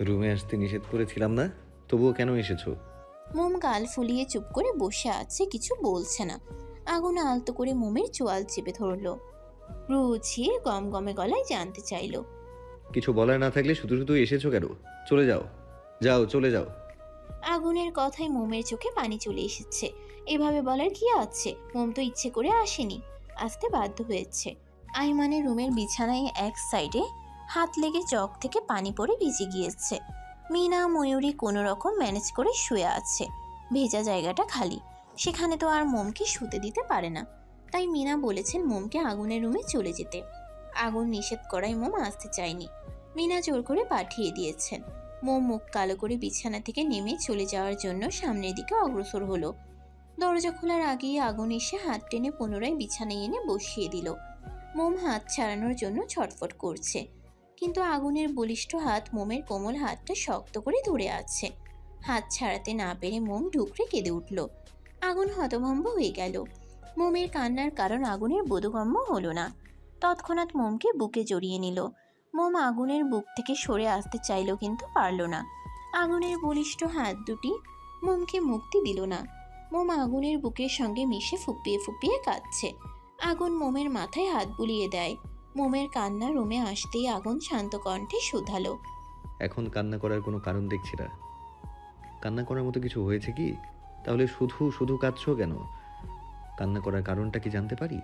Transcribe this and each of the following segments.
রুমে আসতে নিষেধ করেছিলাম না, তবুও কেন এসেছো? মোম গাল ফুলিয়ে চুপ করে বসে আছে, কিছু বলছে না। আগুন আলতো করে মোমের চোয়াল চেপে ধরলো, রুচিয়ে গমগমে গলায় জানতে চাইলো। কিছু বলার না থাকলে শুধু শুধু এসেছো কেন? চলে যাও, যাও চলে যাও। আগুনের কথায় মোমের চোখে পানি চলে এসেছে। এভাবে বলার কি আছে? মোম তো ইচ্ছে করে আসেনি, আসতে বাধ্য হয়েছে। আইমানের রুমের বিছানায় এক সাইডে হাত লেগে চোখ থেকে পানি পড়ে ভিজে গিয়েছে। মিনা ময়ূরী কোনো রকম ম্যানেজ করে শুয়ে আছে। ভেজা জায়গাটা খালি, সেখানে তো আর মোমকে শুতে দিতে পারে না। তাই মিনা বলেছেন মোমকে আগুনের রুমে চলে যেতে। আগুন নিষেধ করায় মোম আসতে চায়নি। মিনা জোর করে পাঠিয়ে দিয়েছেন। মোম মুখ কালো করে বিছানা থেকে নেমে চলে যাওয়ার জন্য সামনের দিকে অগ্রসর হলো। দরজা খোলার আগেই আগুন এসে হাত টেনে পুনরায় বিছানায় এনে বসিয়ে দিল। মোম হাত ছাড়ানোর জন্য ছটফট করছে, কিন্তু আগুনের বলিষ্ঠ হাত মোমের কোমল হাতটা শক্ত করে ধরে আছে। হাত ছাড়াতে না পেরে মোম ঢুকরে কেঁদে উঠল। আগুন হতভম্ব হয়ে গেল। মোমের কান্নার কারণ আগুনের বোধগম্য হলো না। তৎক্ষণাৎ মোমকে বুকে জড়িয়ে নিল। মোম আগুনের বুক থেকে সরে আসতে চাইল, কিন্তু পারল না। আগুনের বলিষ্ঠ হাত দুটি মোমকে মুক্তি দিল না। মোম আগুনের বুকের সঙ্গে মিশে ফুপিয়ে ফুপিয়ে কাঁদছে। আগুন মোমের মাথায় হাত বুলিয়ে দেয়। মোমের কান্না রুমে আসতেই আগুন শান্ত কণ্ঠে শুধালো, এখন কান্না করার কোনো কারণ দেখছি না। কান্না করার মতো কিছু হয়েছে কি? তাহলে শুধু শুধু কাঁদছো কেন? কান্না করার কারণটা কি জানতে পারি?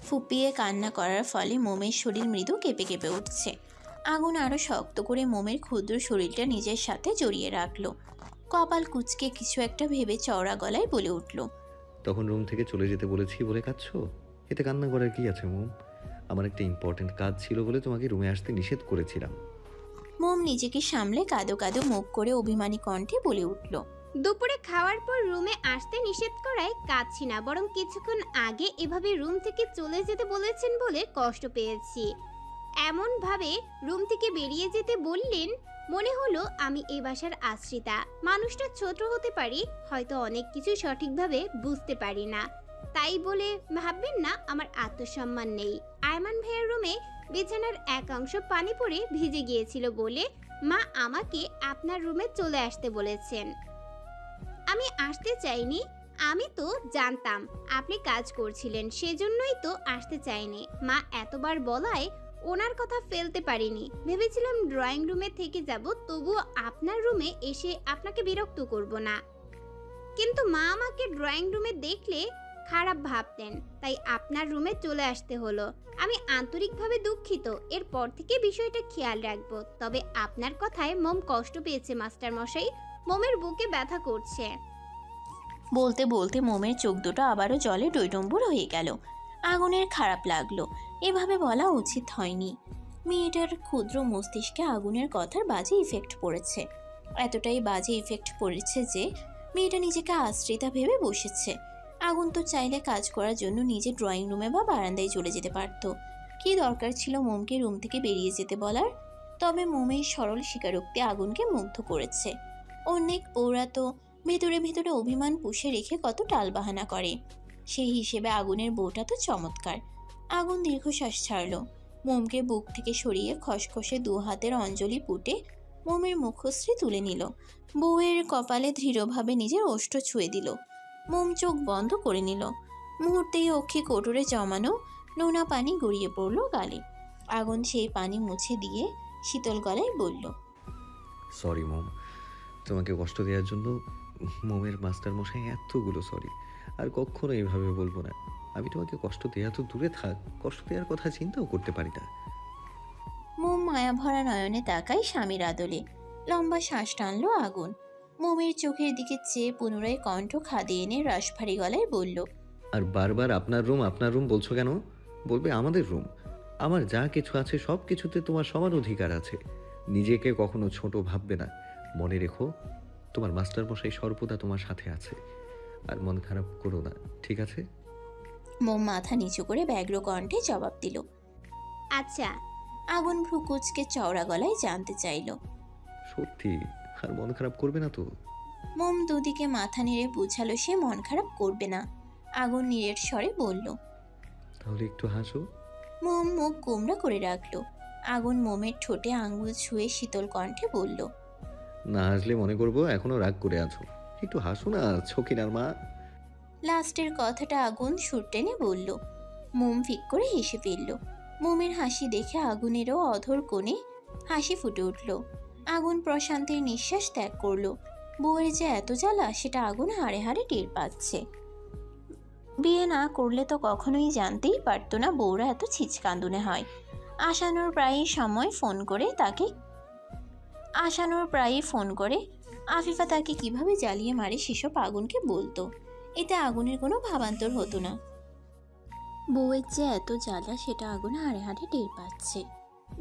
ফুপিয়ে কান্না করার ফলে মোমের শরীর মৃদু কেঁপে কেঁপে উঠছে। আগুন আরো শক্ত করে মোমের ক্ষুদ্র শরীরটা নিজের সাথে জড়িয়ে রাখলো। কপাল কুঁচকে কিছু একটা ভেবে চওড়া গলায় বলে উঠল, তখন রুম থেকে চলে যেতে বলেছি বলে কাঁদছো? এতে কান্না করার কি আছে মোম? আমার একটা ইম্পর্টেন্ট কাজ ছিল বলে তোমাকে রুমে আসতে নিষেধ করেছিলাম। মোম নিজেকে সামলে কাঁদো কাঁদো মুখ করে অভিমানী কণ্ঠে বলে উঠল, দুপুরে খাওয়ার পর রুমে আসতে নিষেধ করায় কাঁদছি না, বরং কিছুক্ষণ আগে এভাবে রুম থেকে চলে যেতে বলেছেন বলে কষ্ট পেয়েছি। এমন ভাবে রুম থেকে বেরিয়ে যেতে বললেন, মনে হলো আমি এই বাসার আশ্রিতা। মানুষটা ছোট হতে পারি, হয়তো অনেক কিছু সঠিকভাবে বুঝতে পারি না, তাই বলে ভাববেন না আমার আত্মসম্মান নেই। আয়মান ভাইয়ের রুমে বিছানার এক অংশ পানি পড়ে ভিজে গিয়েছিল বলে মা আমাকে আপনার রুমে চলে আসতে বলেছেন। আমি আসতে চাইনি, আমি তো জানতাম আপনি কাজ করছিলেন, সেজন্যই তো আসতে চাইনি। মা এতবার বলায় ওনার কথা ফেলতে পারিনি। ভেবেছিলাম ড্রয়িং রুমে থেকে যাব, তবুও আপনার রুমে এসে আপনাকে বিরক্ত করব না। কিন্তু মা আমাকে ড্রয়িং রুমে দেখলে খারাপ ভাবতেন, তাই আপনার রুমে চলে আসতে হলো। আমি আন্তরিকভাবে দুঃখিত, এরপর থেকে বিষয়টা খেয়াল রাখবো। তবে আপনার কথায় মোম কষ্ট পেয়েছে মাস্টার মশাই, মোমের বুকে ব্যথা করছে। বলতে বলতে মোমের চোখ দুটো আবারও জলে টইটম্বুর হয়ে গেল। আগুনের খারাপ লাগলো, এভাবে বলা উচিত হয়নি। মেয়েটার ক্ষুদ্র মস্তিষ্কে আগুনের কথার বাজে ইফেক্ট পড়েছে। এতটাই বাজে ইফেক্ট পড়েছে যে মেয়েটা নিজেকে আশ্রিতা ভেবে বসেছে। আগুন তো চাইলে কাজ করার জন্য নিজে ড্রয়িং রুমে বা বারান্দায় চলে যেতে পারতো। কি দরকার ছিল মোমকে রুম থেকে বেরিয়ে যেতে বলার? তবে মোমের সরল স্বীকারোক্তি আগুনকে মুগ্ধ করেছে। অনেক ওরা তো ভেতরে ভেতরে অভিমান পুষে রেখে কত টালবাহানা করে। সেই হিসেবে আগুনের বউটা তো চমৎকার। আগুন দীর্ঘশ্বাস ছাড়ল। মোমকে বুক থেকে সরিয়ে খসখসে দু হাতের অঞ্জলি পুটে মোমের মুখশ্রী তুলে নিল। বউয়ের কপালে দৃঢ়ভাবে নিজের ওষ্ঠ ছুঁয়ে দিল। মোম চোখ বন্ধ করে নিল। মুহূর্তেই অক্ষি কোটরে জমানো নোনা পানি গড়িয়ে পড়ল গালে। আগুন সেই পানি মুছে দিয়ে শীতল গলায় বলল, সরি মোম, তোমাকে কষ্ট দেওয়ার জন্য। মোমের মাস্টার মশাই এতগুলো সরি। আর কখনো এইভাবে বলবো না। আমি তোমাকে কষ্ট দেওয়া তো দূরে থাক, কষ্ট দেওয়ার কথা চিন্তাও করতে পারি না। মোম মায়া ভরা নয়নে তাকায় স্বামীর আদলে। লম্বা শ্বাস টানলো আগুন। মোমের চোখের দিকে চেয়ে পুনরায় কণ্ঠ খাদে এনে রাশভারী গলায় বলল, আর বারবার আপনার রুম বলছো কেন? বলবে আমাদের রুম। আমার যা কিছু আছে সব কিছুতে তোমার সমান অধিকার আছে। নিজেকে কখনো ছোট ভাববে না। মনে রেখো, তোমার মাস্টার মশাই সর্বদা তোমার সাথে আছে। আর মন খারাপ করো না, ঠিক আছে? মোম মাথা নিচু করে ব্যগ্র কণ্ঠে জবাব দিল। আচ্ছা। আগুন ভ্রু কুচকে চওড়া গলায় জানতে চাইল, সত্যি? আর মন খারাপ করবে না তো? মোম দুদিকে মাথা নেড়ে বুঝালো সে মন খারাপ করবে না। আগুন নিরেট স্বরে বলল, তাহলে একটু হাসো। মোম মুখ গোমড়া করে রাখলো। আগুন মোমের ঠোঁটে আঙুল ছুঁয়ে শীতল কণ্ঠে বলল, না হাসলে মনে করবো এখনো রাগ করে আছো। একটু হাসো না ছকিনার মা। লাস্টের কথাটা আগুন সুর টেনে বলল। মোম ফিক করে হেসে ফেলল। মোমের হাসি দেখে আগুনেরও অধর কোণে হাসি ফুটে উঠল। আগুন প্রশান্তের নিঃশ্বাস ত্যাগ করলো। বউয়ের যে এত জ্বালা সেটা আগুন হাড়ে হাড়ে টের পাচ্ছে। বিয়ে না করলে তো কখনোই জানতেই পারতো না বউরা এত ছিচকান্দুনে হয়। আশানুর প্রায়ই ফোন করে আফিফা তাকে কিভাবে জ্বালিয়ে মারে সেসব আগুনকে বলতো। এতে আগুনের কোনো ভাবান্তর হতো না। বউয়ের যে এত জ্বালা সেটা আগুন হাড়ে হাড়ে টের পাচ্ছে।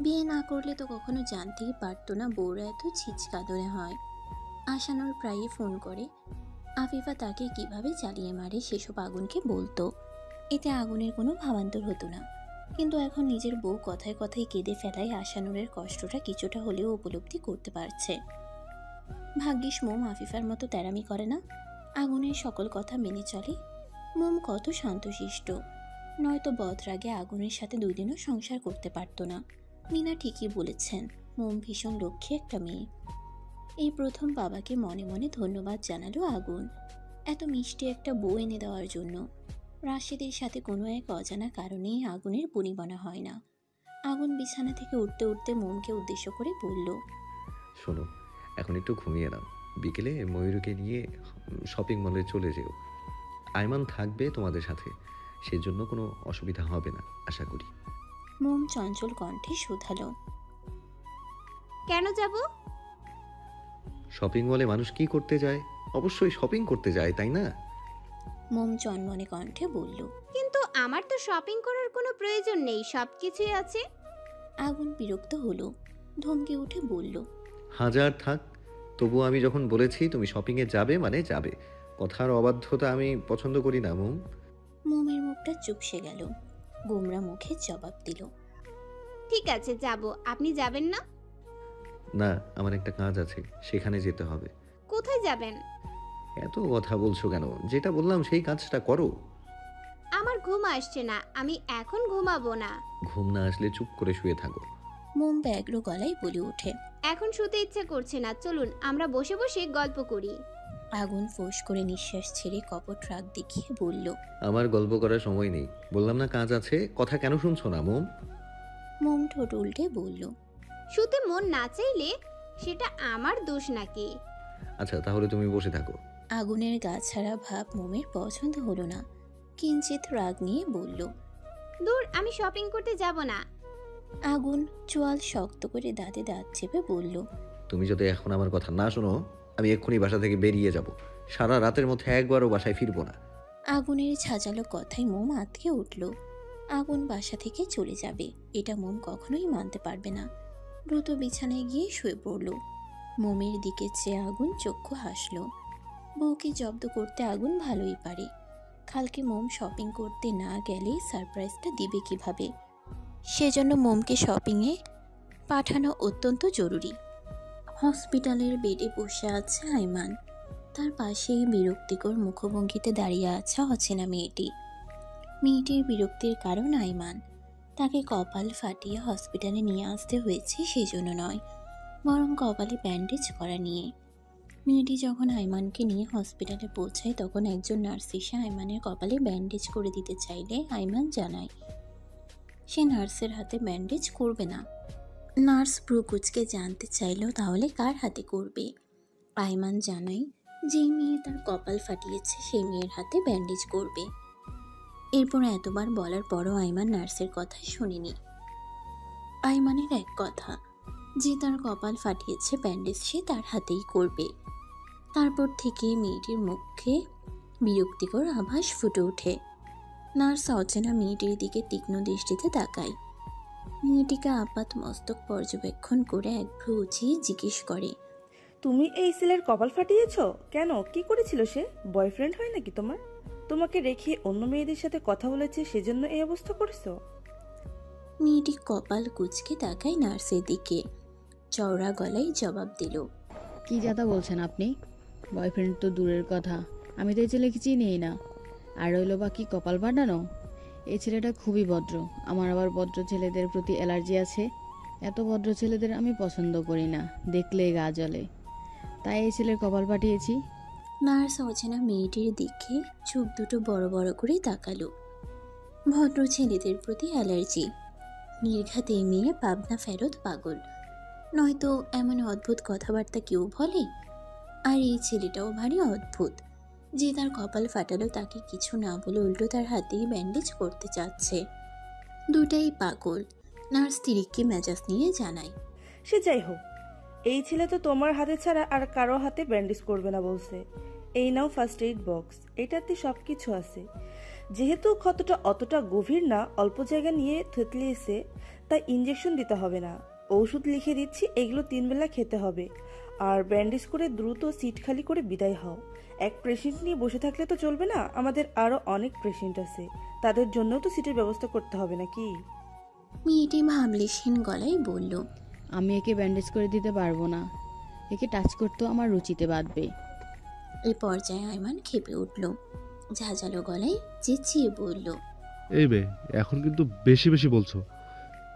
বিয়ে না করলে তো কখনো জানতেই পারতো না বউরা এত ছিচকাদরে হয়। আশানুর প্রায়ই ফোন করে আফিফা তাকে কিভাবে জ্বালিয়ে মারে সেসব আগুনকে বলতো। এতে আগুনের কোনো ভাবান্তর হতো না। কিন্তু এখন নিজের বউ কথায় কথায় কেঁদে ফেলায় আশানুরের কষ্টটা কিছুটা হলেও উপলব্ধি করতে পারছে। ভাগ্যিস মোম আফিফার মতো তেরামি করে না, আগুনের সকল কথা মেনে চলে। মোম কত শান্তশিষ্ট, নয়তো বদরাগে আগুনের সাথে 2 দিনও সংসার করতে পারতো না। মিনা ঠিকই বলেছেন, মোম ভীষণ লক্ষ্মী একটা মেয়ে। এই প্রথম বাবাকে মনে মনে ধন্যবাদ জানালো আগুন, এত মিষ্টি একটা বউ এনে দেওয়ার জন্য। রাশেদের সাথে কোনো এক অজানা কারণেই আগুনের বনিবনা হয় না। আগুন বিছানা থেকে উঠতে উঠতে মোমকে উদ্দেশ্য করে বলল, শোনো, এখন একটু ঘুমিয়ে নাও। বিকেলে ময়ূরকে নিয়ে শপিং মলে চলে যেও। আইমান থাকবে তোমাদের সাথে, সেজন্য কোনো অসুবিধা হবে না আশা করি। মোম চঞ্চল কণ্ঠে শুধালো, কেন যাব? শপিং মলে মানুষ কি করতে যায়? অবশ্যই শপিং করতে যায়, তাই না? মোম চনমনে কণ্ঠে বলল। কিন্তু আমার তো শপিং করার কোনো প্রয়োজন নেই, সবকিছুই আছে। আগুন বিরক্ত হলো, ধমকে উঠে বলল, হাজার থাক, তবু আমি যখন বলেছি তুমি শপিংয়ে যাবে মানে যাবে। কথার অবাধ্যতা আমি পছন্দ করি না মোম। মোমের মুখটা চুপসে গেল, গোমরা মুখে জবাব দিল, ঠিক আছে যাব। আপনি যাবেন না? না, আমার একটা কাজ আছে, সেখানে যেতে হবে। কোথায় যাবেন? এত কথা বলছো কেন? যেটা বললাম সেই কাজটা করো। আমার ঘুম আসছে না, আমি এখন ঘুমাবো না। ঘুম না আসলে চুপ করে শুয়ে থাকো। মোম ব্যগ্র গলায় বলে ওঠে। এখন শুতে ইচ্ছে করছে না, চলুন আমরা বসে বসে গল্প করি। আগুন ফোঁস করে নিঃশ্বাস ছেড়ে কপট রাগ দেখিয়ে বলল, আমার গল্প করার সময় নেই, বললাম না কাজ আছে। কথা কেন শুনছো না মোম? মোম ঠোঁট উল্টে বলল, শুতে মন না চাইলে সেটা আমার দোষ নাকি? আচ্ছা তাহলে তুমি বসে থাকো। আগুনের গা ছাড়া ভাব মোমের পছন্দ হলো না। কিঞ্চিত রাগ নিয়ে বলল, দূর, আমি শপিং করতে যাব না। আগুন চোয়াল শক্ত করে দাঁতে দাঁত চেপে বলল, তুমি যদি এখন আমার কথা না শোনো, আমি এক্ষুনি বাসা থেকে বেরিয়ে যাব। সারা রাতের মধ্যে একবারও বাসায় ফিরবো না। আগুনের ঝাঁঝালো কথায় মোম আঁতকে উঠল। আগুন বাসা থেকে চলে যাবে এটা মোম কখনোই মানতে পারবে না। দ্রুত বিছানায় গিয়ে শুয়ে পড়ল। মোমের দিকে চেয়ে আগুন চক্ষু হাসল। বউকে জব্দ করতে আগুন ভালোই পারে। কালকে মোম শপিং করতে না গেলে সারপ্রাইজটা দিবে কিভাবে? সেজন্য মোমকে শপিংয়ে পাঠানো অত্যন্ত জরুরি। হসপিটালের বেডে বসে আছে আইমান, তার পাশেই বিরক্তিকর মুখভঙ্গিতে দাঁড়িয়ে আছে অচেনা মেয়েটি। মেয়েটির বিরক্তির কারণ আইমান। তাকে কপাল ফাটিয়ে হসপিটালে নিয়ে আসতে হয়েছে সেজন্য নয়, বরং কপালে ব্যান্ডেজ করা নিয়ে। মেয়েটি যখন আইমানকে নিয়ে হসপিটালে পৌঁছায় তখন একজন নার্স এসে আইমানের কপালে ব্যান্ডেজ করে দিতে চাইলে আইমান জানায় সে নার্সের হাতে ব্যান্ডেজ করবে না। নার্স ব্রুকুচকে জানতে চাইল তাহলে কার হাতে করবে। আইমান জানায় যে মেয়ে তার কপাল ফাটিয়েছে সেই মেয়ের হাতে ব্যান্ডেজ করবে। এরপর এতবার বলার পরও আইমান নার্সের কথা শোনেনি। আইমানের এক কথা, যে তার কপাল ফাটিয়েছে ব্যান্ডেজ সে তার হাতেই করবে। তারপর থেকে মেয়েটির মুখে বিরক্তিকর আভাস ফুটে ওঠে। নার্স অচেনা মেয়েটির দিকে তীক্ষ্ণ দৃষ্টিতে তাকায়। মেয়েটিকে আপাত মস্তক পর্যবেক্ষণ করে এক ভ্রু উঁচিয়ে জিজ্ঞেস করে, তুমি এই ছেলের কপাল ফাটিয়েছো কেন? কি করেছিল সে? বয়ফ্রেন্ড হয় নাকি তোমার? তোমাকে রেখে অন্য মেয়েদের সাথে কথা বলেছে সেজন্য এই অবস্থা করেছো? মেয়েটি কপাল কুঁচকে তাকায় নার্সের দিকে, চওড়া গলায় জবাব দিল, কি যাতা বলছেন আপনি? বয়ফ্রেন্ড তো দূরের কথা, আমি তো এই ছেলেকে চিনিই না। আর রইল বা কি কপাল ফাটানো? এই ছেলেটা খুবই ভদ্র, আমার আবার ভদ্র ছেলেদের প্রতি অ্যালার্জি আছে। এত ভদ্র ছেলেদের আমি পছন্দ করি না, দেখলেই গা জ্বলে। তাই এই ছেলের কপাল পাঠিয়েছি। নার্স অচেনা মেয়েটির দিকে চোখ দুটো বড় বড় করে তাকালো। ভদ্র ছেলেদের প্রতি অ্যালার্জি। নির্ঘাত এই মেয়ে পাবনা ফেরত পাগল, নয়তো এমন অদ্ভুত কথাবার্তা কেউ বলে। আর এই ছেলেটাও ভারী অদ্ভুত, যে তার কপাল ফাটালো তাকে কিছু না বলে উল্টো তার হাতেই ব্যান্ডেজ করতে চাচ্ছে। দুটাই পাগল। নার্স তিরিককে মেজাজ নিয়ে জানায়, সে যাই হোক, এই ছেলে তো তোমার হাতে ছাড়া আর কারো হাতে ব্যান্ডেজ করবে না বলছে। এই নাও ফার্স্ট এইড বক্স, এটাতে সব কিছু আছে। যেহেতু ক্ষতটা অতটা গভীর না, অল্প জায়গা নিয়ে থেতলিয়েছে, তাই ইঞ্জেকশন দিতে হবে না। ওষুধ লিখে দিচ্ছি, এগুলো 3 বেলা খেতে হবে। আর ব্যান্ডেজ করে দ্রুত সিট খালি করে বিদায় হও। এক পেশেন্ট নিয়ে বসে থাকলে তো চলবে না, আমাদের আরো অনেক পেশেন্ট আছে, তাদের জন্যও তো সিটের ব্যবস্থা করতে হবে নাকি? মেয়েটি ভাবলেশহীন গলায় বলল, আমি একে ব্যান্ডেজ করে দিতে পারবো না, একে টাচ করতেও আমার রুচিতে বাঁধবে। এই পর্যায়ে আইমান খেপে উঠল, ঝাঁঝালো গলায় চেঁচিয়ে বলল, এই বে, এখন কিন্তু বেশি বেশি বলছো।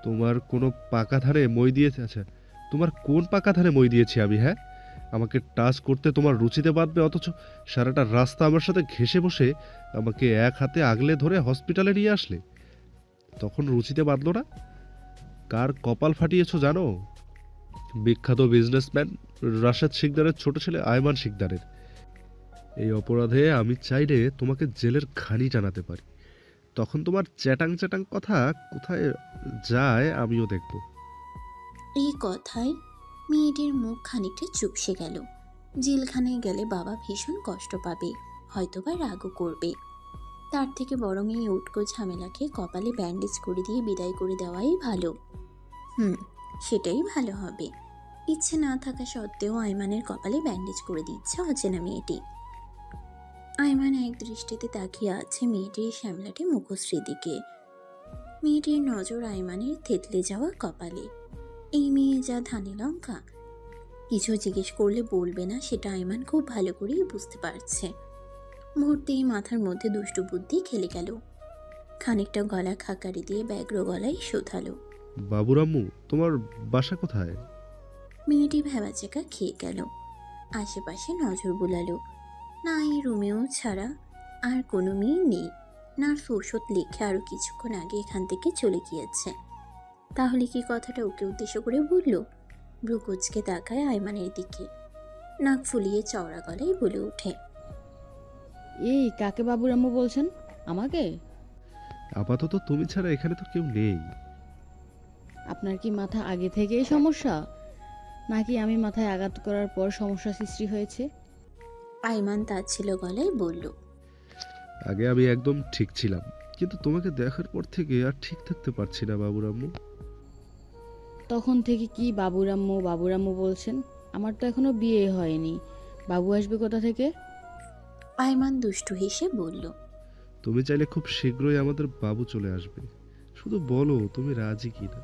তোমার কোনো পাকা ধারে মই দিয়েছে? আচ্ছা, তোমার কোন পাকা ধারে মই দিয়েছি আমি? হ্যাঁ, আমাকে টাচ করতে তোমার রুচিতে বাঁধবে, অথচ সারাটা রাস্তা আমার সাথে ঘেঁষে বসে আমাকে এক হাতে আগলে ধরে হসপিটালে নিয়ে আসলে, তখন রুচিতে বাঁধলো না? কার কপাল ফাটিয়েছো জানো? বিখ্যাত বিজনেসম্যান রাশেদ শিকদারের ছোট ছেলে আয়মান শিকদারের। এই অপরাধে আমি চাইলে তোমাকে জেলের ঘানি টানাতে পারি। তখন তোমার চ্যাটাং চ্যাটাং কথা কোথায় যায় আমিও দেখব। এই কথায় মেয়েটির মুখ খানিকটা চুপসে গেল। জেলখানায় গেলে বাবা ভীষণ কষ্ট পাবে, হয়তোবা রাগও করবে। তার থেকে বরং এই উটকো ঝামেলাকে কপালে ব্যান্ডেজ করে দিয়ে বিদায় করে দেওয়াই ভালো। সেটাই ভালো হবে। ইচ্ছে না থাকা সত্ত্বেও আইমানের কপালে ব্যান্ডেজ করে দিচ্ছে অচেনা মেয়েটি। আইমান এক দৃষ্টিতে তাকিয়ে আছে মেয়েটির শ্যামলাটে মুখশ্রী দিকে। মেয়েটির নজর আইমানের থেতলে যাওয়া কপালে। এই মেয়ে যা ধানি লঙ্কা, কিছু জিজ্ঞেস করলে বলবে না, সেটা আইমান খুব ভালো করেই বুঝতে পারছে। মুহূর্তেই মাথার মধ্যে দুষ্টু বুদ্ধি খেলে গেল। খানিকটা গলা খাকারি দিয়ে ব্যগ্র গলায় শোধালো, বাবুরাম্মু, তোমার বাসা কোথায়? মেয়েটি ভেবাচেকা খেয়ে গেল। আশেপাশে নজর বুলালো। না, এই রুমেও ছাড়া আর কোনো মেয়ে নেই। নার্স ওষুধ লিখে আরও কিছুক্ষণ আগে এখান থেকে চলে গিয়েছে। তাহলে কি কথাটা ওকে উদ্দেশ্য করে বলল? ভ্রুকুচকে তাকায় আইমানের দিকে। নাক ফুলিয়ে চওড়া গলায় বলে ওঠে, এই কাকে বাবুরাম্মু বলছেন? আমাকে? আপাতত তুমি ছাড়া এখানে তো কেউ নেই। আপনার কি মাথা আগে থেকেই সমস্যা, নাকি আমি মাথায় আঘাত করার পর সমস্যা সৃষ্টি হয়েছে? আইমান তাচ্ছিল গলায় বলল, আগে আমি একদম ঠিক ছিলাম, কিন্তু তোমাকে দেখার পর থেকে আর ঠিক থাকতে পারছি না বাবুরাম্মু। তখন থেকে কি বাবুরাম্মু বাবুরাম্মু বলছেন? আমার তো এখনো বিয়ে হয়নি, বাবু আসবে কোথা থেকে? আইমান দুষ্টু হেসে বলল, তুমি চাইলে খুব শীঘ্রই আমাদের বাবু চলে আসবে, শুধু বলো তুমি রাজি কিনা।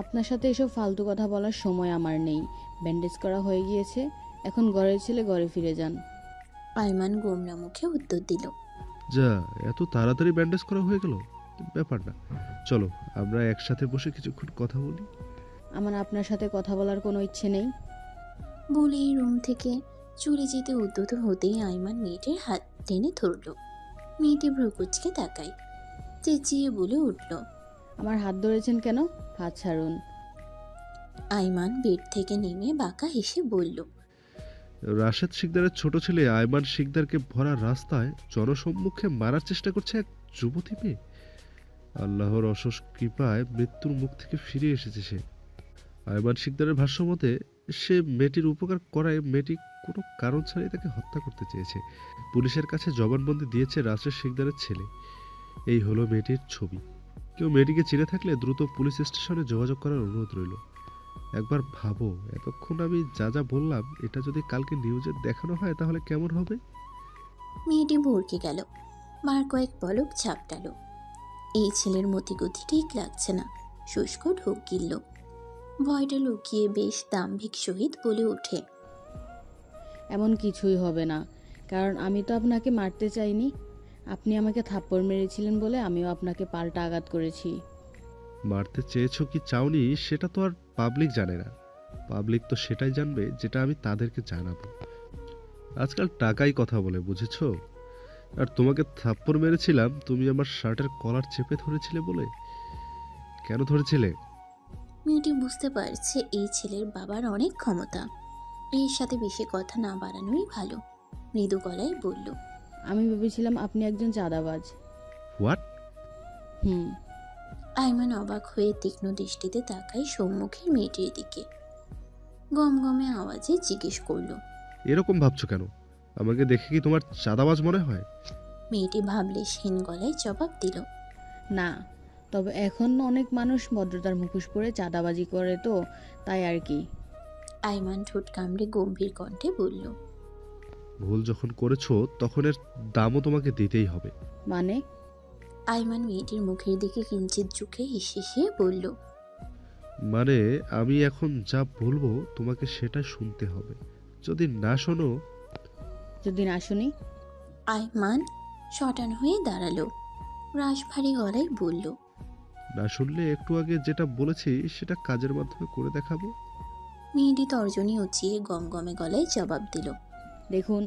আপনার সাথে এসব ফালতু কথা বলার সময় আমার নেই। ব্যান্ডেজ করা হয়ে গিয়েছে, এখন ঘরের ছেলে ঘরে ফিরে যান। আইমান গোমরা মুখে উত্তর দিল, যা, এত তাড়াতাড়ি ব্যান্ডেজ করা হয়ে গেল? ব্যাপার না, চলো আমরা একসাথে বসে কিছুক্ষণ কথা বলি। আমার আপনার সাথে কথা বলার কোনো ইচ্ছে নেই। বলেই রুম থেকে চলে যেতে উদ্যত হতেই আইমান মেয়েটির হাত টেনে ধরল। মেয়েটি ভ্রুকুচকে তাকায়, চেঁচিয়ে বলে উঠল, আমার হাত ধরেছেন কেন? হাত ছাড়ুন। আইমান বেড থেকে নেমে বাঁকা হেসে বলল, রাশেদ শিকদারের ছোট ছেলে আয়মান শিকদারকে ভরা রাস্তায় জনসম্মুখে মারার চেষ্টা করছে এক যুবতী মেয়ে। আল্লাহর অশেষ কৃপায় মৃত্যুর মুখ থেকে ফিরে এসেছে সে। আয়মান শিকদারের ভাষ্য মতে সে মেয়েটির উপকার করায় মেয়েটি কোনো কারণ ছাড়াই তাকে হত্যা করতে চেয়েছে। পুলিশের কাছে জবানবন্দি দিয়েছে রাশেদ শিকদারের ছেলে। এই হলো মেয়েটির ছবি। কেউ মেয়েটিকে চিনে থাকলে দ্রুত পুলিশ স্টেশনে যোগাযোগ করার অনুরোধ রইল। একবার ভাবো, এতক্ষণ আমি যা যা বললাম এটা যদি কালকে নিউজে দেখানো হয় তাহলে কেমন হবে? মেয়েটি ভরকে গেল, মার কয়েক পলক ঝাপটালো। এই ছেলের মতিগতি ঠিক লাগছে না, শুষ্ক ঢোক গিলল। ভয়টা লুকিয়ে বেশ দাম্ভিক সহিত বলে ওঠে, এমন কিছুই হবে না, কারণ আমি তো আপনাকে মারতে চাইনি। আপনি আমাকে থাপ্পড় মেরেছিলেন বলে আমিও আপনাকে পাল্টা আঘাত করেছি। মারতে চেয়েছো কি চাওনি সেটা তো আর পাবলিক জানে না। পাবলিক তো সেটাই জানবে যেটা আমি তাদেরকে জানাবো। আজকাল টাকাই কথা বলে, বুঝেছো? আর তোমাকে থাপ্পড় মেরেছিলাম তুমি আমার শার্টের কলার চেপে ধরেছিলে বলে। কেন ধরেছিলে? মেয়েটি বুঝতে পারছে এই ছেলের বাবার অনেক ক্ষমতা। এর সাথে বেশি কথা না বাড়ানোই ভালো। মৃদু গলায় বলল, আমি ভেবেছিলাম আপনি একজন চাঁদাবাজ। হোয়াট? হুম। আইমান অবাক হয়ে তীক্ষ্ণ দৃষ্টিতে তাকায় সম্মুখের মেয়েটির দিকে। গমগমে আওয়াজে জিজ্ঞেস করল। এরকম ভাবছো কেন? আমাকে দেখে কি তোমার চাঁদাবাজ মনে হয়? মেয়েটি ভাবলেশহীন গলায় জবাব দিল, না, তবে এখন অনেক মানুষ ভদ্রতার মুখোশ পরে চাঁদাবাজি করে, তো তাই আর কি। আইমান ঠোঁট কামড়ে গম্ভীর কণ্ঠে বলল, ভুল যখন করেছো তখন এর দামও তোমাকে দিতেই হবে। মানে? আইমান মেয়েটির মুখের দিকে কিঞ্চিত ঝুঁকে হেসে বলল, মানে আমি এখন যা বলবো তোমাকে সেটা শুনতে হবে। যদি না শোনো। যদি না শুনি? আইমান শটান হয়ে দাঁড়ালো। রাশভারী গলায় বলল, না শুনলে একটু আগে যেটা বলেছি সেটা কাজের মাধ্যমে করে দেখাবো। মেয়েটি তর্জনী উঁচিয়ে গমগমে গলায় জবাব দিল। দেখুন।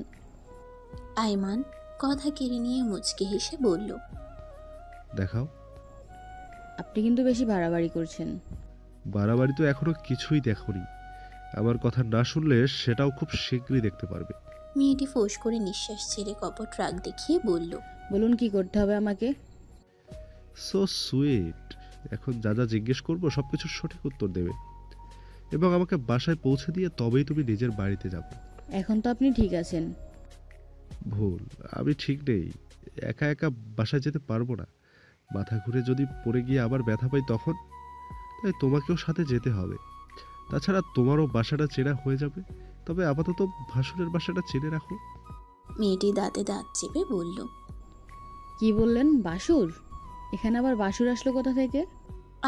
আইমান কথা কেড়ে নিয়ে মুচকে হেসে বলল, দেখাও। আপনি কিন্তু বেশি বাড়াবাড়ি করছেন। বাড়াবাড়ি তো এখনো কিছুই দেখোনি। আমার কথা না শুনলে সেটাও খুব শীঘ্রই দেখতে পারবে। মেয়েটি ফোঁস করে নিঃশ্বাস ছেড়ে কপট রাগ দেখিয়ে বলল, বলুন কি করতে হবে আমাকে? So sweet. এখন যা যা জিজ্ঞেস করবো সবকিছুর সঠিক উত্তর দেবে এবং আমাকে বাসায় পৌঁছে দিয়ে তবেই তুমি নিজের বাড়িতে যাবে। এখন তো আপনি ঠিক আছেন। ভুল, আমি ঠিক নেই। একা একা বাসায় যেতে পারবো না। মাথা ঘুরে যদি পড়ে গিয়ে আবার ব্যথা পাই তখন। তাই তোমাকেও সাথে যেতে হবে। তাছাড়া তোমারও বাসাটা চেনা হয়ে যাবে। তবে আপাতত ভাসুরের বাসাটা চেনে রাখো। মেয়েটি দাঁতে দাঁত চেপে বলল, কি বললেন? বাসুর? এখানে আবার বাসুর আসলো কোথা থেকে?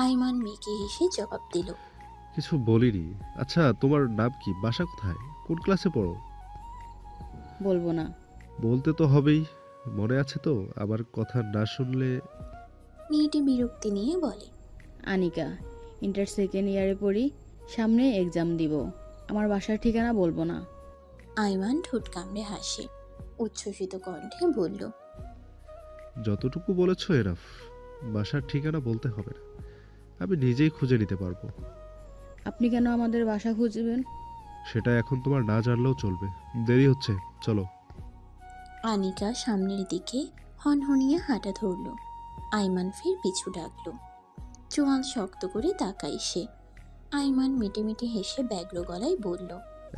আইমান মেয়েকে হেসে জবাব দিল, কিছু বলিনি। আচ্ছা, তোমার নাম কি? বাসা কোথায়? কোন ক্লাসে পড়ো? বলবো না। বলতে তো হবেই। মনে আছে তো? আমার কথা না শুনলে। মেয়েটি বিরক্তি নিয়ে বলে, আনিকা, ইন্টার সেকেন্ড ইয়ারে পড়ি, সামনে এক্সাম দিব। আমার বাসার ঠিকানা বলবো না। আইমান ঠোঁট কামড়ে হাসে, উচ্ছ্বসিত কণ্ঠে বলল, যতটুকু বলেছো এনাফ। বাসার ঠিকানা বলতে হবে না, আমি নিজেই খুঁজে নিতে পারবো। আপনি কেন আমাদের বাসা খুঁজবেন? সেটা এখন তোমার না জানলেও চলবে। দেরি হচ্ছে, চলো। আনিকা সামনের দিকে হনহনিয়ে হাঁটা ধরল। আইমান ফের পিছু ডাকল। চোয়াল শক্ত করে তাকাই সে। আইমান মিটে মিটে হেসে ব্যগ্র গলায় বলল,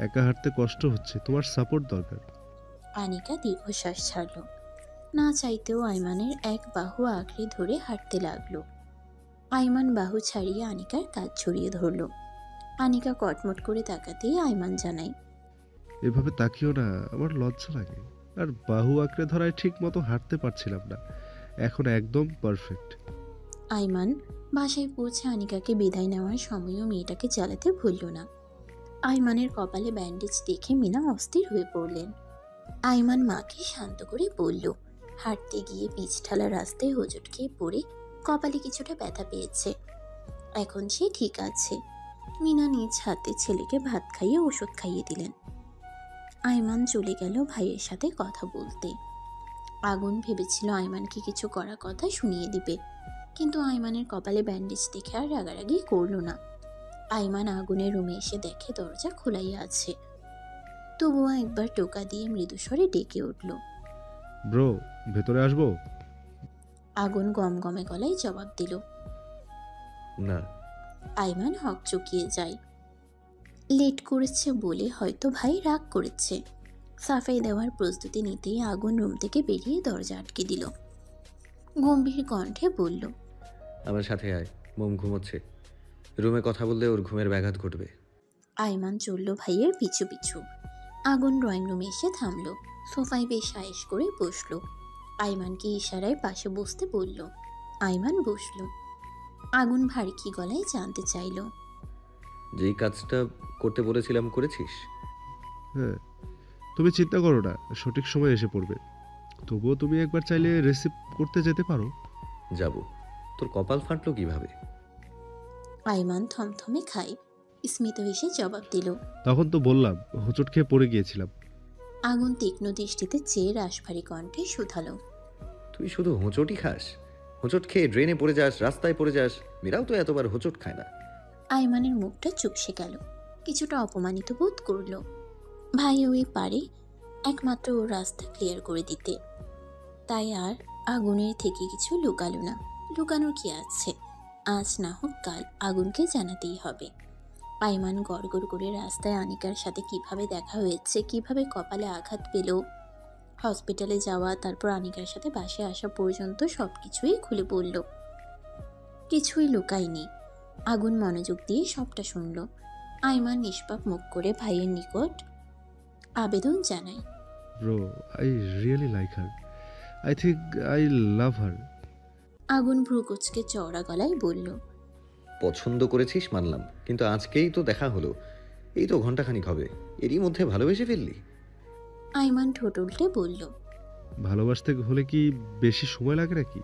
একা হাঁটতে কষ্ট হচ্ছে, তোমার সাপোর্ট দরকার। আনিকা দীর্ঘশ্বাস ছাড়ল। না চাইতেও আইমানের এক বাহু আঁকড়ে ধরে হাঁটতে লাগলো। আইমান বাহু ছাড়িয়ে আনিকার কাজ ছড়িয়ে ধরল। আনিকা কটমট করে তাকাতেই আইমান জানায়, এভাবে তাকিও না, আমার লজ্জা লাগে। আর বাহু আঁকড়ে ধরায় ঠিক মতো হাঁটতে পারছিলাম না, এখন একদম পারফেক্ট। আইমান বাসায় পৌঁছে আনিকাকে বিদায় নেওয়ার সময়ও মেয়েটাকে চালাতে ভুলল না। আইমানের কপালে ব্যান্ডেজ দেখে মিনা অস্থির হয়ে পড়লেন। আইমান মাকে শান্ত করে বলল, হাঁটতে গিয়ে পিচঢালা রাস্তায় হোঁচট খেয়ে পড়ে কপালে কিছুটা ব্যথা পেয়েছে। এখন সে ঠিক আছে। মিনা নিজ হাতে ছেলেকে ভাত খাইয়ে ওষুধ খাইয়ে দিলেন। আইমান চলে গেল ভাইয়ের সাথে কথা বলতে। আগুন ভেবেছিল আইমানকে কিছু করা কথা শুনিয়ে দিবে, কিন্তু আইমানের কপালে ব্যান্ডেজ দেখে আর রাগারাগি করল না। আইমান আগুনের রুমে এসে দেখে দরজা খোলাই আছে। তবুও একবার টোকা দিয়ে মৃদুস্বরে ডেকে উঠল, ব্রো, ভেতরে আসবো? আগুন গমগমে গলায় জবাব দিল, না। আইমান হক চুকিয়ে যায়। লেট করেছে বলে হয়তো ভাই রাগ করেছে। সাফাই দেওয়ার প্রস্তুতি নিতেই আগুন রুম থেকে বেরিয়ে দরজা আটকে দিল। গম্ভীর কণ্ঠে বলল, আমার সাথে আয়, মোম ঘুমোচ্ছে। রুমে কথা বললে ওর ঘুমের ব্যাঘাত ঘটবে। আইমান চলল ভাইয়ের পিছু পিছু। আগুন ড্রয়িং রুমে এসে থামলো। সোফায় বেশ আয়েশ করে বসলো। আইমানকে ইশারায় পাশে বসতে বলল। আইমান বসল। আগুন ভারী গলায় জানতে চাইল, যেই কাজটা করতে বলেছিলাম করেছিস? হ্যাঁ, তুমি চিন্তা করো না, সঠিক সময় এসে পড়বে। তবুও তুমি একবার চাইলে রিসিভ করতে যেতে পারো। যাব। তোর কপাল ফাটলো কিভাবে? আইমান থমথমে খায়। স্মিত হেসে জবাব দিল। তখন তো বললাম হোঁচট খেয়ে পড়ে গিয়েছিলাম। আগুন তীক্ষ্ণ দৃষ্টিতে চেয়ে রাশভারী কণ্ঠে শুধালো। তুই শুধু হোঁচটই খাস? হোঁচট খেয়ে ড্রেনে পড়ে যাস, রাস্তায় পড়ে যাস। মীরাও তো এতবার হোঁচট খায় না। আইমানের মুখটা চুপসে গেল, কিছুটা অপমানিত বোধ করল। ভাই ওই পারে একমাত্র ওর রাস্তা ক্লিয়ার করে দিতে, তাই আর আগুনের থেকে কিছু লুকালো না। লুকানোর কি আছে, আজ না হোক কাল আগুনকে জানাতেই হবে। আইমান গড়গড় করে রাস্তায় আনিকার সাথে কিভাবে দেখা হয়েছে, কিভাবে কপালে আঘাত পেল, হসপিটালে যাওয়া, তারপর আনিকার সাথে বাসে আসা পর্যন্ত সবকিছুই খুলে বলল। কিছুই লুকায়নি। আগুন মনোযোগ দিয়ে সবটা শুনল। আইমান নিষ্পাপ মুখ করে ভাইয়ের নিকট আবেদন জানায়। Bro, I really like her. I think I love her. আগুন ভ্রু কুঁচকে চওড়া গলায় বলল। পছন্দ করেছিস মানলাম, কিন্তু আজকেই তো দেখা হলো, এই তো ঘন্টাখানিক হবে, এরই মধ্যে ভালোবেসে ফেললি? আইমান ঠোঁট উল্টে বলল। ভালোবাসতে হলে কি বেশি সময় লাগে নাকি?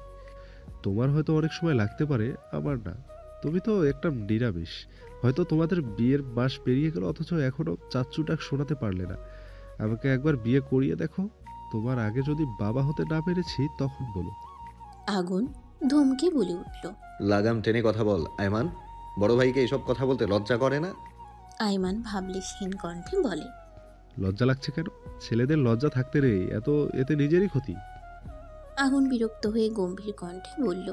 তোমার হয়তো অনেক সময় লাগতে পারে, আমার না। তুমি তো একটা নিরামিষ। হয়তো তোমাদের বিয়ের মাস পেরিয়ে গেল, অথচ এখনো চাচ্চু ডাক শোনাতে পারলে না। আমাকে একবার বিয়ে করিয়ে দেখো। তোমার আগে যদি বাবা হতে না পেরেছি তখন বলো। আগুন ধমকে বলে উঠল। লাগাম টেনে কথা বল আয়মান, বড় ভাইকে এসব কথা বলতে লজ্জা করে না? আইমান ভাবলেশহীন কণ্ঠে বলে। লজ্জা লাগছে কেন? ছেলেদের লজ্জা থাকতে রে, এতে নিজেরই ক্ষতি। আগুন বিরক্ত হয়ে গম্ভীর কণ্ঠে বলল।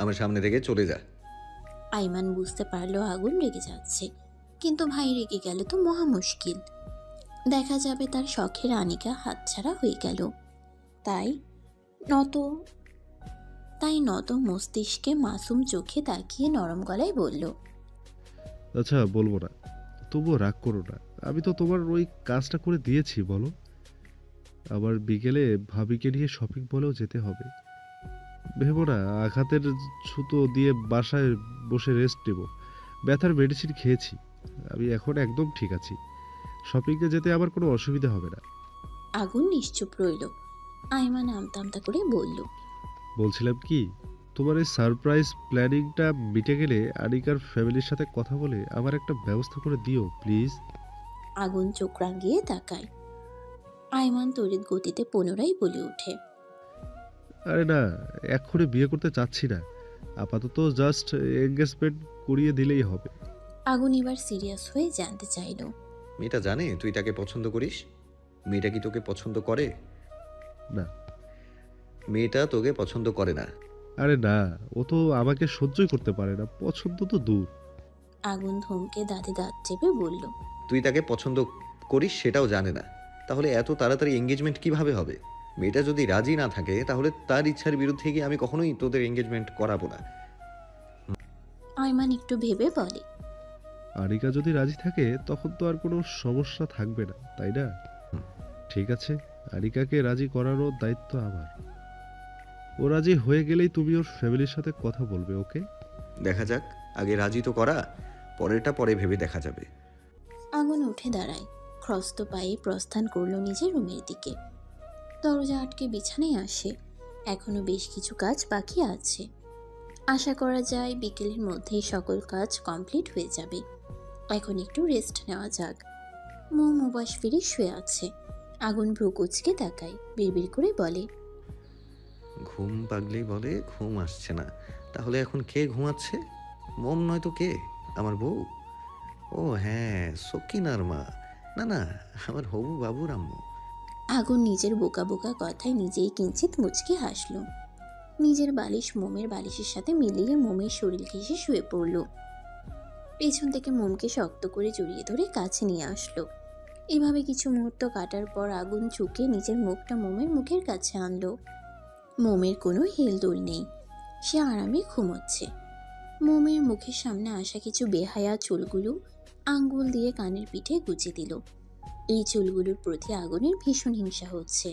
আমার সামনে থেকে চলে যা। আইমান বুঝতে পারলো আগুন রেগে যাচ্ছে, কিন্তু ভাই রেগে গেল তো মহা মুশকিল। দেখা যাবে তার শখের আনিকা হাতছাড়া হয়ে গেল। তাই নত মস্তিষ্কে মাসুম চোখে তাকিয়ে নরম গলায় বলল। আচ্ছা বলবো না, তবুও রাগ করো না। আমি তো তোমার ওই কাজটা করে দিয়েছি, বলো। আবার বিকেলে ভাবিকে নিয়ে শপিং মলেও যেতে হবে। ভেবো না আঘাতের ছুতো দিয়ে বাসায় বসে রেস্ট নেব। ব্যথার মেডিসিন খেয়েছি, আমি এখন একদম ঠিক আছি। শপিংয়ে যেতে আমার কোনো অসুবিধা হবে না। আগুন নিশ্চুপ রইল। আইমান আমতা আমতা করে বলল। বলছিলাম কি, তোমার এই সারপ্রাইজ প্ল্যানিংটা মিটে গেলে আনিকার ফ্যামিলির সাথে কথা বলে আমার একটা ব্যবস্থা করে দিও প্লিজ। আগুন চোখ রাঙিয়ে তাকায়। আইমান তড়িৎ গতিতে পুনরায় বলে ওঠে। আরে না, এক্ষুনি বিয়ে করতে চাচ্ছি না। আপাতত জাস্ট এঙ্গেজমেন্ট করিয়ে দিলেই হবে। আগুন এবার সিরিয়াস হয়ে জানতে চাইল। মেয়েটা জানে তুই তাকে পছন্দ করিস? মেয়েটা কি তোকে পছন্দ করে? না। মেয়েটা তোকে পছন্দ করে না? আরে না, ও তো আমাকে সহ্যই করতে পারে না, পছন্দ তো দূর। আগুন ধমকে দাঁতে দাঁত চেপে বলল। তুই তাকে পছন্দ করিস সেটাও জানে না, তাহলে এত তাড়াতাড়ি এঙ্গেজমেন্ট কিভাবে হবে? মেয়েটা যদি রাজি না থাকে তাহলে তার ইচ্ছার বিরুদ্ধে গিয়ে আমি কখনোই তোদের এঙ্গেজমেন্ট করাবো না। আইমান একটু ভেবে বলে। আনিকা যদি রাজি থাকে তখন তো আর কোনো সমস্যা থাকবে না, তাই না? ঠিক আছে, আনিকাকে রাজি করানোর দায়িত্ব আমার। ও রাজি হয়ে গেলেই তুমি ওর ফ্যামিলির সাথে কথা বলবে, ওকে? দেখা যাক, আগে রাজি তো করা, পরেরটা পরে ভেবে দেখা যাবে। আগুন উঠে দাঁড়ায়, খ্রস্ত পায়ে প্রস্থান করলো নিজের রুমের দিকে। দরজা আটকে বিছানায় আসে। এখনো বেশ কিছু কাজ বাকি আছে। আশা করা যায় বিকেলের মধ্যেই সকল কাজ কমপ্লিট হয়ে যাবে। এখন একটু রেস্ট নেওয়া যাক। মোম উবাস ফিরে শুয়ে আছে। আগুন ভ্রু কুচকে তাকায়, বিড়বিড় করে বলে। ঘুম পাগলি বলে ঘুম আসছে না, তাহলে এখন কে ঘুমাচ্ছে? মম নয় তো কে? আমার বউ? ও হ্যাঁ, সকিনার মা। না না, আমার হবু বাবুর আম্মু। আগুন নিজের বোকা বোকা কথায় নিজেই কিঞ্চিত মুচকে হাসল। নিজের বালিশ মোমের বালিশের সাথে মিলিয়ে মোমের শরীর ঘেঁষে শুয়ে পড়ল। পেছন থেকে মোমকে শক্ত করে জড়িয়ে ধরে কাছে নিয়ে আসলো। এভাবে কিছু মুহূর্ত কাটার পর আগুন ঝুঁকে নিজের মুখটা মোমের মুখের কাছে আনলো। মোমের কোনো হেলদোল নেই, সে আরামে ঘুমোচ্ছে। মোমের মুখের সামনে আসা কিছু বেহায়া চুলগুলো আঙ্গুল দিয়ে কানের পিঠে গুজে দিল। এই চুলগুলোর প্রতি আগুনের ভীষণ হিংসা হচ্ছে।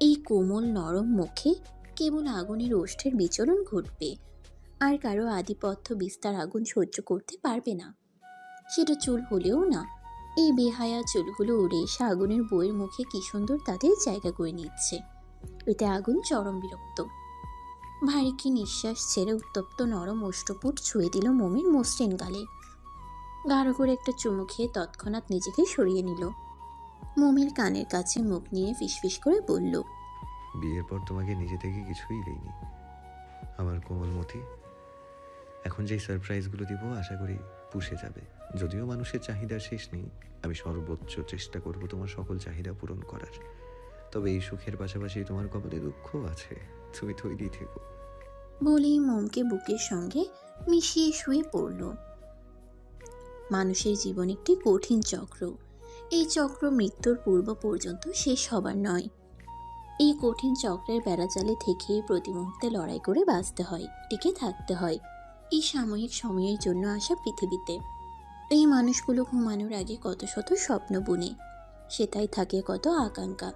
এই কোমল নরম মুখে কেবল আগুনের ওষ্ঠের বিচরণ ঘটবে, আর কারো আধিপত্য বিস্তার আগুন সহ্য করতে পারবে না। সেটা চুল হলেও না। এই বেহায়া চুলগুলো উড়ে এসে আগুনের বইয়ের মুখে কি সুন্দর তাদের জায়গা করে নিচ্ছে। এতে আগুন চরম বিরক্ত। ভারী কি নিঃশ্বাস ছেড়ে উত্তপ্ত নরম ওষ্ঠপুট ছুঁয়ে দিল মোমের মসৃণ গালে। গাঢ় করে একটা চুমু খেয়ে তৎক্ষণাৎ নিজেকে সরিয়ে নিল। মোমের কানের কাছে মুখ নিয়ে ফিসফিস করে বলল, বিয়ের পর তোমাকে নিজে থেকে কিছুই দেইনি আমার কোমলমতি। এখন যেই সারপ্রাইজগুলো দিব আশা করি পুষে যাবে। যদিও মানুষের চাহিদার শেষ নেই, আমি সর্বোচ্চ চেষ্টা করব তোমার সকল চাহিদা পূরণ করার। তবে এই সুখের পাশাপাশি তোমার কপালে দুঃখও আছে, তুমি তৈরি থেকো। বলেই মোমকে বুকের সঙ্গে মিশিয়ে শুয়ে পড়ল। মানুষের জীবন একটি কঠিন চক্র। এই চক্র মৃত্যুর পূর্ব পর্যন্ত শেষ হবার নয়। এই কঠিন চক্রের বেড়াজালে থেকে প্রতি মুহূর্তে লড়াই করে বাঁচতে হয়, টিকে থাকতে হয় এই সাময়িক সময়ের জন্য আসা পৃথিবীতে। এই মানুষগুলো ঘুমানোর আগে কত শত স্বপ্ন বুনে, সেটাই থাকে কত আকাঙ্ক্ষা।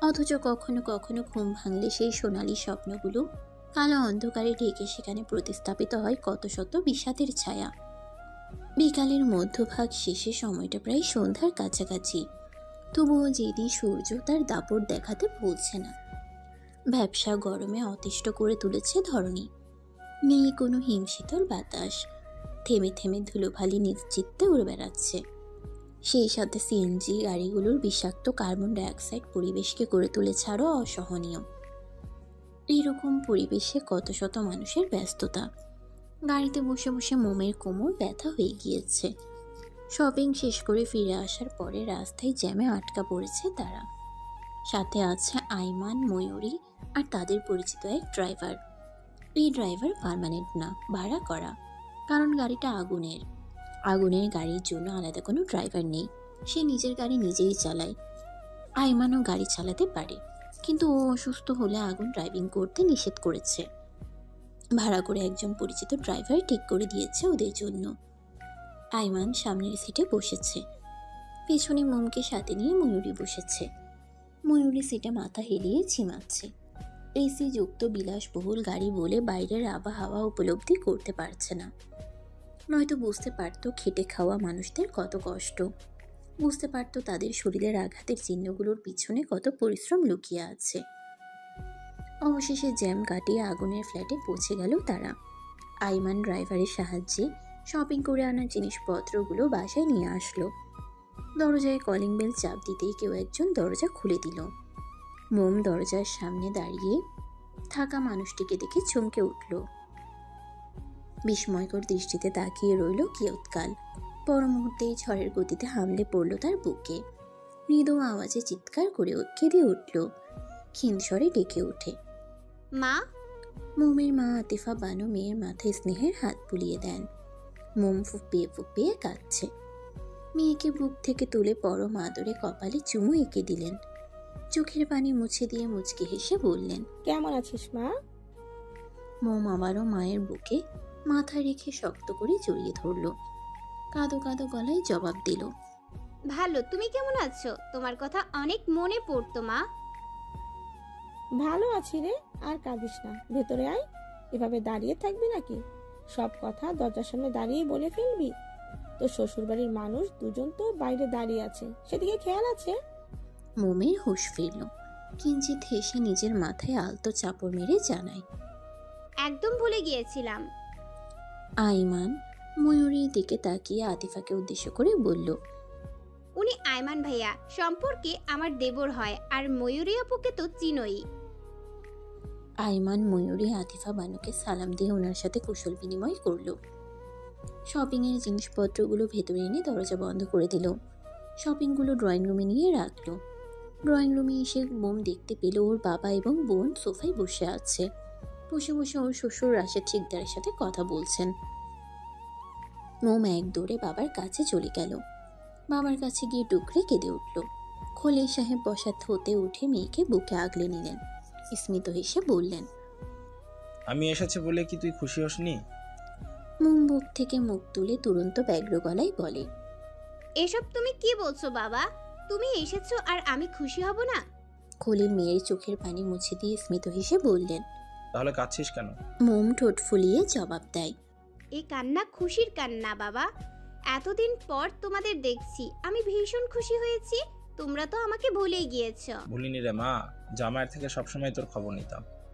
অথচ কখনো কখনো ঘুম ভাঙলে সেই সোনালি স্বপ্নগুলো কালো অন্ধকারে ঢেকে সেখানে প্রতিস্থাপিত হয় কত শত বিষাদের ছায়া। বিকালের মধ্যভাগ শেষে সময়টা প্রায় সন্ধ্যার কাছাকাছি। তবুও যেদিন সূর্য তার দাপট দেখাতে বলছে না। ব্যবসা গরমে অতিষ্ঠ করে তুলেছে ধরণী। নেই কোনো হিমশীতল বাতাস, থেমে থেমে ধুলোবালি নিশ্চিত্তে উড়ে বেড়াচ্ছে। সেই সাথে সিএনজি গাড়িগুলোর বিষাক্ত কার্বন ডাইঅক্সাইড পরিবেশকে করে তুলেছে আরও অসহনীয়। এইরকম পরিবেশে কত শত মানুষের ব্যস্ততা। গাড়িতে বসে বসে মোমের কোমর ব্যথা হয়ে গিয়েছে। শপিং শেষ করে ফিরে আসার পরে রাস্তায় জ্যামে আটকা পড়েছে তারা। সাথে আছে আইমান, ময়ূরী আর তাদের পরিচিত এক ড্রাইভার। এই ড্রাইভার পার্মানেন্ট না, ভাড়া করা। কারণ গাড়িটা আগুনের। আগুনের গাড়ির জন্য আলাদা কোনো ড্রাইভার নেই, সে নিজের গাড়ি নিজেই চালায়। আইমানও গাড়ি চালাতে পারে, কিন্তু ও অসুস্থ হলে আগুন ড্রাইভিং করতে নিষেধ করেছে। ভাড়া করে একজন পরিচিত ড্রাইভার ঠিক করে দিয়েছে ওদের জন্য। আইমান সামনের সিটে বসেছে, পেছনে মোমকে সাথে নিয়ে ময়ূরী বসেছে। ময়ূরী সিটে মাথা হেলিয়ে ঝিমাচ্ছে। এসি যুক্ত বিলাসবহুল গাড়ি বলে বাইরের আবহাওয়া উপলব্ধি করতে পারছে না। নয়তো বুঝতে পারত খেটে খাওয়া মানুষদের কত কষ্ট, বুঝতে পারত তাদের শরীরের আঘাতের চিহ্নগুলোর পিছনে কত পরিশ্রম লুকিয়ে আছে। অবশেষে জ্যাম কাটিয়ে আগুনের ফ্ল্যাটে পৌঁছে গেল তারা। আইমান ড্রাইভারের সাহায্যে শপিং করে আনা জিনিসপত্রগুলো বাসায় নিয়ে আসলো। দরজায় কলিং বেল চাপ দিতেই কেউ একজন দরজা খুলে দিল। মোম দরজার সামনে দাঁড়িয়ে থাকা মানুষটিকে দেখে চমকে উঠল। বিস্ময়কর দৃষ্টিতে তাকিয়ে রইল কিয়ৎকাল। পর মুহূর্তেই ঝড়ের গতিতে হামলে পড়ল তার বুকে। মৃদু আওয়াজে চিৎকার করে কেঁদে উঠল, ক্ষীণস্বরে ডেকে ওঠে, মা। মোমের মা আতিফা বানু মেয়ের মাথায় স্নেহের হাত বুলিয়ে দেন। মোম ফুপিয়ে ফুপিয়ে কাঁদছে। মেয়েকে বুক থেকে তুলে পরম আদরে কপালে চুমু এঁকে দিলেন। চোখের পানি মুছে দিয়ে মুচকি হেসে বললেন, কেমন আছিস মা? মোম আবারও মায়ের বুকে মাথা রেখে শক্ত করে জড়িয়ে ধরল। কাঁদো কাঁদো গলায় জবাব দিল, ভালো, তুমি কেমন আছো? তোমার কথা অনেক মনে পড়তো মা। ভালো আছি রে, আর কাঁদিস না, ভেতরে আয়। এভাবে দাঁড়িয়ে থাকবি নাকি? সব কথা দরজার সামনে দাঁড়িয়ে বলে ফেলবি? তোর শ্বশুর বাড়ির মানুষ দুজন তো বাইরে দাঁড়িয়ে আছে, সেদিকে খেয়াল আছে? মোমের হুঁশ ফিরল। কিঞ্চিত হেসে নিজের মাথায় আলতো চাপড় মেরে জানায়, একদম ভুলে গিয়েছিলাম। আইমান ময়ূরীর দিকে তাকিয়ে আতিফাকে উদ্দেশ্য করে বলল, উনি আইমান ভাইয়া সম্পর্কে আমার দেবর হয়, আর ময়ূরী আপুকে তো চিনোই। আইমান ময়ূরী আতিফা বানুকে সালাম দিয়ে ওনার সাথে কুশল বিনিময় করল। শপিংয়ের জিনিসপত্রগুলো ভেতরে এনে দরজা বন্ধ করে দিল। শপিংগুলো ড্রয়িং রুমে নিয়ে রাখলো। ড্রয়িং রুমে এসে মোম দেখতে পেল ওর বাবা এবং বোন সোফায় বসে আছে। বসে বসে ওর শ্বশুর রাশেদ শিকদারের সাথে কথা বলছেন। মোম এক দৌড়ে বাবার কাছে চলে গেল। বাবার কাছে গিয়ে টুকরে কেঁদে উঠল। খলিল সাহেব বসা হতে উঠে মেয়েকে বুকে আগলে নিলেন। স্মিত হেসে বললেন, আমি এসেছি বলে কি তুই খুশি হসনি? মোম বুক থেকে মুখ তুলে তুরন্ত ব্যগ্র গলায় বলে, এসব তুমি কি বলছো বাবা? তুমি এসেছো আর আমি খুশি হব না? খলিল মেয়ের চোখের পানি মুছে দিয়ে স্মিত হেসে বললেন। তাহলে কাঁদছিস কেন? মোম ঠোঁট ফুলিয়ে জবাব দেয়, এই কান্না খুশির কান্না বাবা। এতদিন পর তোমাদের দেখছি, আমি ভীষণ খুশি হয়েছি। তোমরা তো আমাকে ভুলেই গিয়েছো। ভুলিনি রে মা, জামাইয়ের থেকে সবসময় তোর খবর নিতাম।